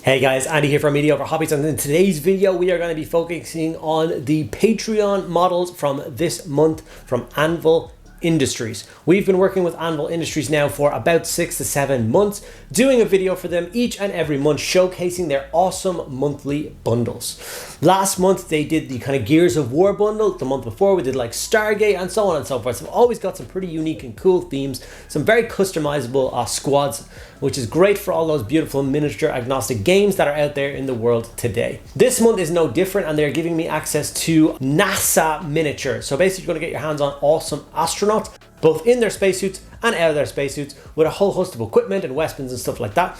Hey guys, Andy here from Mediocre Hobbies, and in today's video we are going to be focusing on the Patreon models from this month from Anvil Industries. We've been working with Anvil Industries now for about 6 to 7 months, doing a video for them each and every month showcasing their awesome monthly bundles. Last month they did the kind of Gears of War bundle. The month before we did like Stargate and so on and so forth. So I've always got some pretty unique and cool themes, some very customizable squads, which is great for all those beautiful miniature agnostic games that are out there in the world today. This month is no different, and they're giving me access to NASA miniatures. So basically you're going to get your hands on awesome astronauts, both in their spacesuits and out of their spacesuits, with a whole host of equipment and weapons and stuff like that.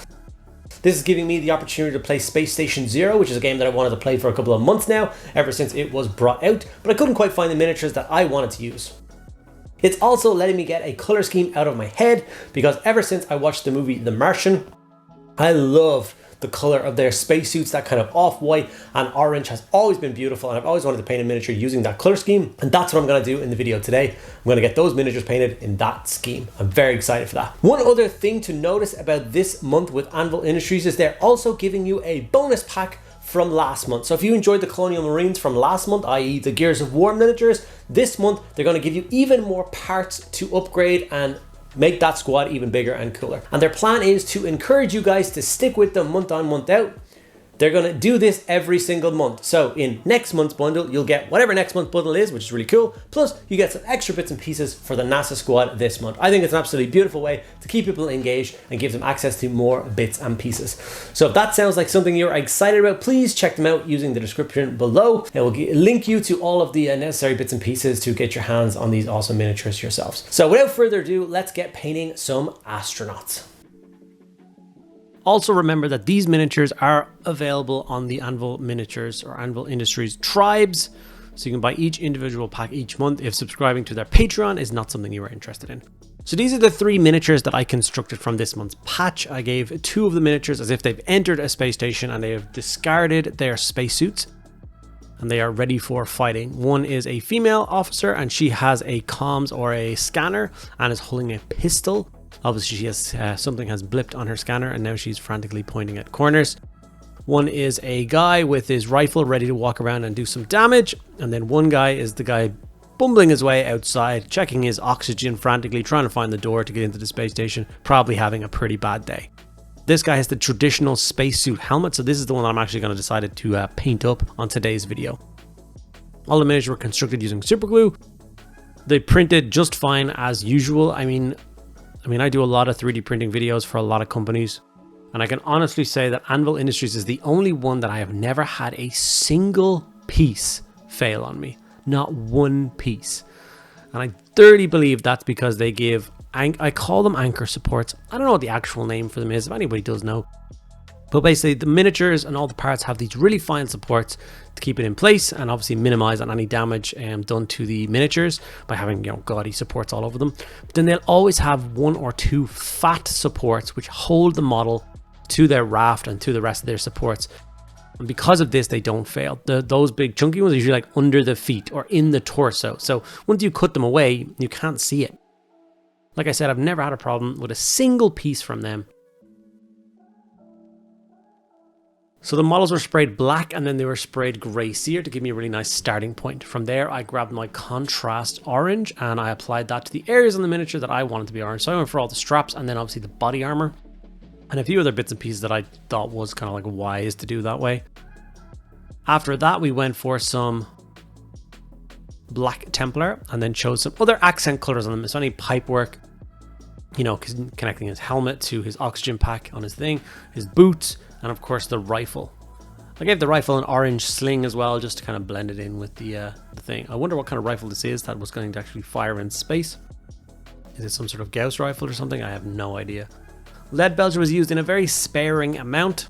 This is giving me the opportunity to play Space Station Zero, which is a game that I wanted to play for a couple of months now, ever since it was brought out, but I couldn't quite find the miniatures that I wanted to use. It's also letting me get a color scheme out of my head, because ever since I watched the movie The Martian, I love the color of their spacesuits. That kind of off-white and orange has always been beautiful, and I've always wanted to paint a miniature using that color scheme, and that's what I'm going to do in the video today. I'm going to get those miniatures painted in that scheme. I'm very excited for that. One other thing to notice about this month with Anvil Industries is they're also giving you a bonus pack from last month. So if you enjoyed the Colonial Marines from last month, i.e. the Gears of War miniatures, this month they're going to give you even more parts to upgrade and make that squad even bigger and cooler. And their plan is to encourage you guys to stick with them month on, month out. They're going to do this every single month. So in next month's bundle, you'll get whatever next month's bundle is, which is really cool. Plus you get some extra bits and pieces for the NASA squad this month. I think it's an absolutely beautiful way to keep people engaged and give them access to more bits and pieces. So if that sounds like something you're excited about, please check them out using the description below. It will link you to all of the necessary bits and pieces to get your hands on these awesome miniatures yourselves. So without further ado, let's get painting some astronauts. Also remember that these miniatures are available on the Anvil Miniatures or Anvil Industries tribes, so you can buy each individual pack each month if subscribing to their Patreon is not something you are interested in. So these are the 3 miniatures that I constructed from this month's patch. I gave 2 of the miniatures as if they've entered a space station and they have discarded their spacesuits and they are ready for fighting. One is a female officer and she has a comms or a scanner and is holding a pistol. Obviously she has something has blipped on her scanner and now she's frantically pointing at corners. One is a guy with his rifle ready to walk around and do some damage, and then one guy is the guy bumbling his way outside, checking his oxygen frantically, trying to find the door to get into the space station, probably having a pretty bad day. This guy has the traditional spacesuit helmet, so this is the one I'm actually going to decide to paint up on today's video. All the miniatures were constructed using super glue. They printed just fine as usual. I mean, I do a lot of 3D printing videos for a lot of companies, and I can honestly say that Anvil Industries is the only one that I have never had a single piece fail on me. Not one piece. And I thoroughly believe that's because they give, I call them anchor supports. I don't know what the actual name for them is, if anybody does know. But basically the miniatures and all the parts have these really fine supports to keep it in place and obviously minimize on any damage done to the miniatures by having, you know, gaudy supports all over them. But then they'll always have 1 or 2 fat supports which hold the model to their raft and to the rest of their supports. And because of this, they don't fail. Those big chunky ones are usually like under the feet or in the torso. So once you cut them away, you can't see it. Like I said, I've never had a problem with a single piece from them. So the models were sprayed black and then they were sprayed grey sear to give me a really nice starting point. From there, I grabbed my contrast orange and I applied that to the areas on the miniature that I wanted to be orange. So I went for all the straps and then obviously the body armor and a few other bits and pieces that I thought was kind of like wise to do that way. After that, we went for some black Templar and then chose some other accent colors on them. So any pipe work, you know, connecting his helmet to his oxygen pack on his thing, his boots, and of course the rifle. I gave the rifle an orange sling as well, just to kind of blend it in with the thing. I wonder what kind of rifle this is that was going to actually fire in space. Is it some sort of Gauss rifle or something? I have no idea. Lead belcher was used in a very sparing amount.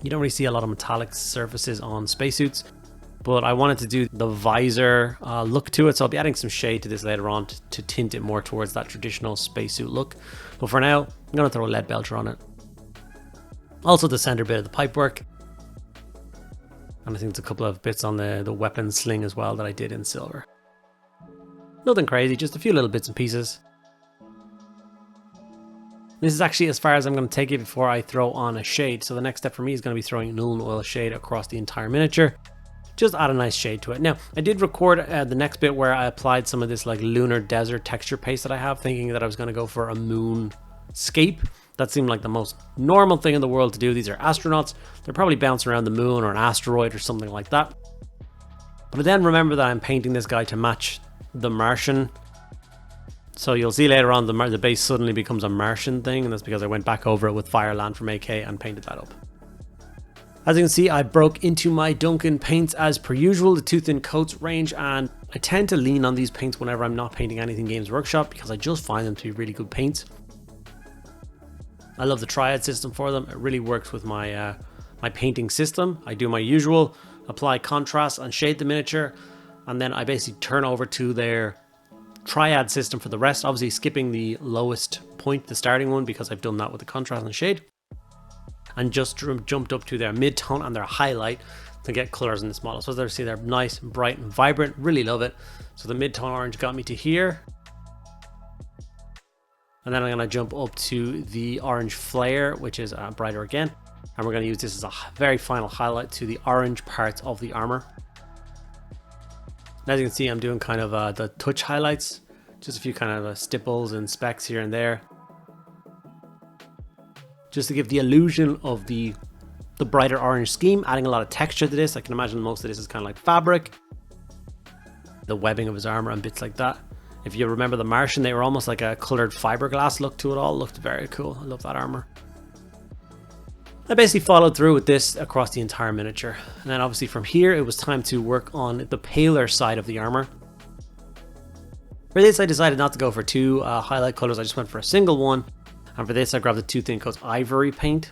You don't really see a lot of metallic surfaces on spacesuits, but I wanted to do the visor look to it, so I'll be adding some shade to this later on to tint it more towards that traditional spacesuit look. But for now, I'm going to throw a lead belcher on it. Also the center bit of the pipework. And I think there's a couple of bits on the weapon sling as well that I did in silver. Nothing crazy, just a few little bits and pieces. This is actually as far as I'm going to take it before I throw on a shade. So the next step for me is going to be throwing Nuln Oil shade across the entire miniature. Just add a nice shade to it. Now, I did record the next bit where I applied some of this like lunar desert texture paste that I have, thinking that I was going to go for a moonscape. That seemed like the most normal thing in the world to do. These are astronauts. They're probably bouncing around the moon or an asteroid or something like that. But then remember that I'm painting this guy to match the Martian. So you'll see later on the base suddenly becomes a Martian thing, and that's because I went back over it with Fireland from AK and painted that up. As you can see, I broke into my Duncan paints as per usual, the Too Thin Coats range, and I tend to lean on these paints whenever I'm not painting anything Games Workshop because I just find them to be really good paints. I love the triad system for them. It really works with my my painting system. I do my usual, apply contrast and shade the miniature, and then I basically turn over to their triad system for the rest, obviously skipping the lowest point, the starting one, because I've done that with the contrast and shade, and just jumped up to their mid-tone and their highlight to get colors in this model. So as you see, they're nice, bright and vibrant, really love it. So the mid-tone orange got me to here, and then I'm going to jump up to the orange flare, which is brighter again, and we're going to use this as a very final highlight to the orange parts of the armor. As you can see, I'm doing kind of the touch highlights, just a few kind of stipples and specks here and there, just to give the illusion of the brighter orange scheme, adding a lot of texture to this. I can imagine most of this is kind of like fabric, the webbing of his armor and bits like that. If you remember the Martian, they were almost like a colored fiberglass look to it all. It looked very cool. I love that armor. I basically followed through with this across the entire miniature, and then obviously from here it was time to work on the paler side of the armor. For this I decided not to go for two highlight colors, I just went for a single one, and for this I grabbed the Too Thin Coats Ivory paint.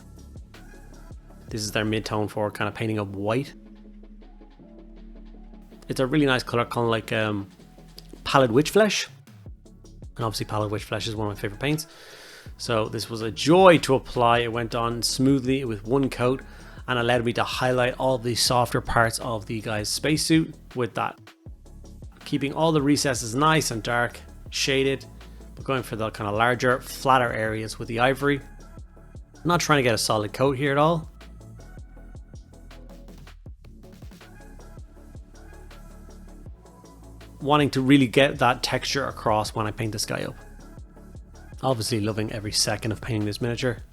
This is their mid-tone for kind of painting up white. It's a really nice color, kind of like Pallid Witch Flesh, and obviously Pallid Witch Flesh is one of my favorite paints. So this was a joy to apply. It went on smoothly with one coat and allowed me to highlight all the softer parts of the guy's spacesuit with that. Keeping all the recesses nice and dark, shaded, but going for the kind of larger, flatter areas with the ivory. I'm not trying to get a solid coat here at all. Wanting to really get that texture across when I paint this guy up. Obviously loving every second of painting this miniature.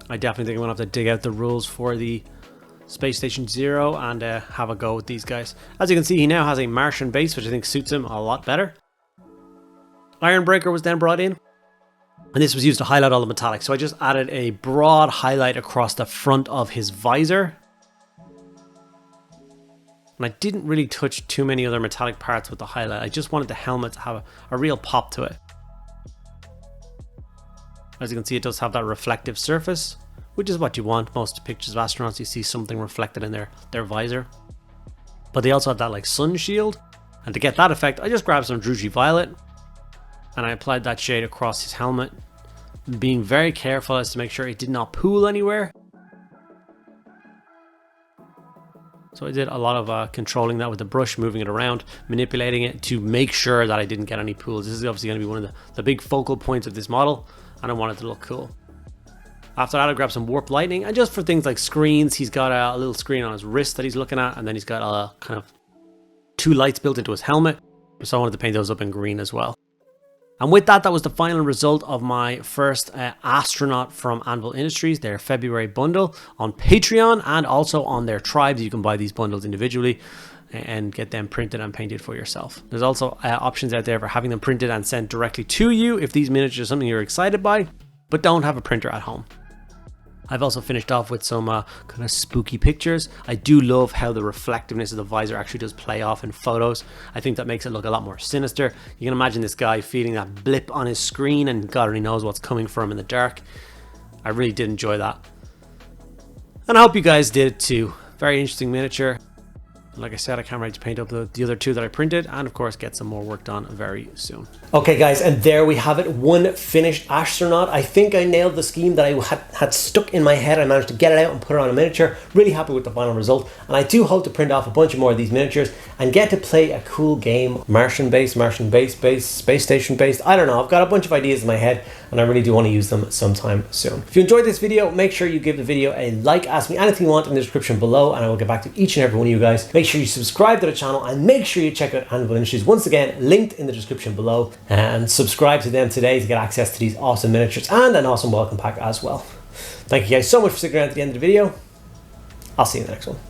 I definitely think I'm going to have to dig out the rules for the Space Station Zero and have a go with these guys. As you can see, he now has a Martian base, which I think suits him a lot better. Ironbreaker was then brought in, and this was used to highlight all the metallics. So I just added a broad highlight across the front of his visor. And I didn't really touch too many other metallic parts with the highlight. I just wanted the helmet to have a real pop to it. As you can see, it does have that reflective surface, which is what you want. Most pictures of astronauts, you see something reflected in their visor. But they also have that like sun shield. And to get that effect, I just grabbed some Druzy Violet and I applied that shade across his helmet, being very careful as to make sure it did not pool anywhere. So I did a lot of controlling that with the brush, moving it around, manipulating it to make sure that I didn't get any pools. This is obviously going to be one of the big focal points of this model, and I want it to look cool. After that, I grabbed some Warp Lightning, and just for things like screens, he's got a little screen on his wrist that he's looking at, and then he's got a kind of two lights built into his helmet, so I wanted to paint those up in green as well. And with that, that was the final result of my first astronaut from Anvil Industries, their February bundle on Patreon and also on their tribes. You can buy these bundles individually and get them printed and painted for yourself. There's also options out there for having them printed and sent directly to you if these miniatures are something you're excited by, but don't have a printer at home. I've also finished off with some kind of spooky pictures. I do love how the reflectiveness of the visor actually does play off in photos. I think that makes it look a lot more sinister. You can imagine this guy feeling that blip on his screen and God only knows what's coming for him in the dark. I really did enjoy that. And I hope you guys did too. Very interesting miniature. Like I said, I can't wait to paint up the other two that I printed, and of course get some more work done very soon. Okay guys, and there we have it, one finished astronaut. I think I nailed the scheme that I had stuck in my head. I managed to get it out and put it on a miniature. Really happy with the final result, and I do hope to print off a bunch more of these miniatures and get to play a cool game. Martian base, space station based. I don't know, I've got a bunch of ideas in my head and I really do want to use them sometime soon. If you enjoyed this video, make sure you give the video a like. Ask me anything you want in the description below and I will get back to each and every one of you guys. Make sure you subscribe to the channel and make sure you check out Anvil Industries, once again linked in the description below, and subscribe to them today to get access to these awesome miniatures and an awesome welcome pack as well. Thank you guys so much for sticking around to the end of the video. I'll see you in the next one.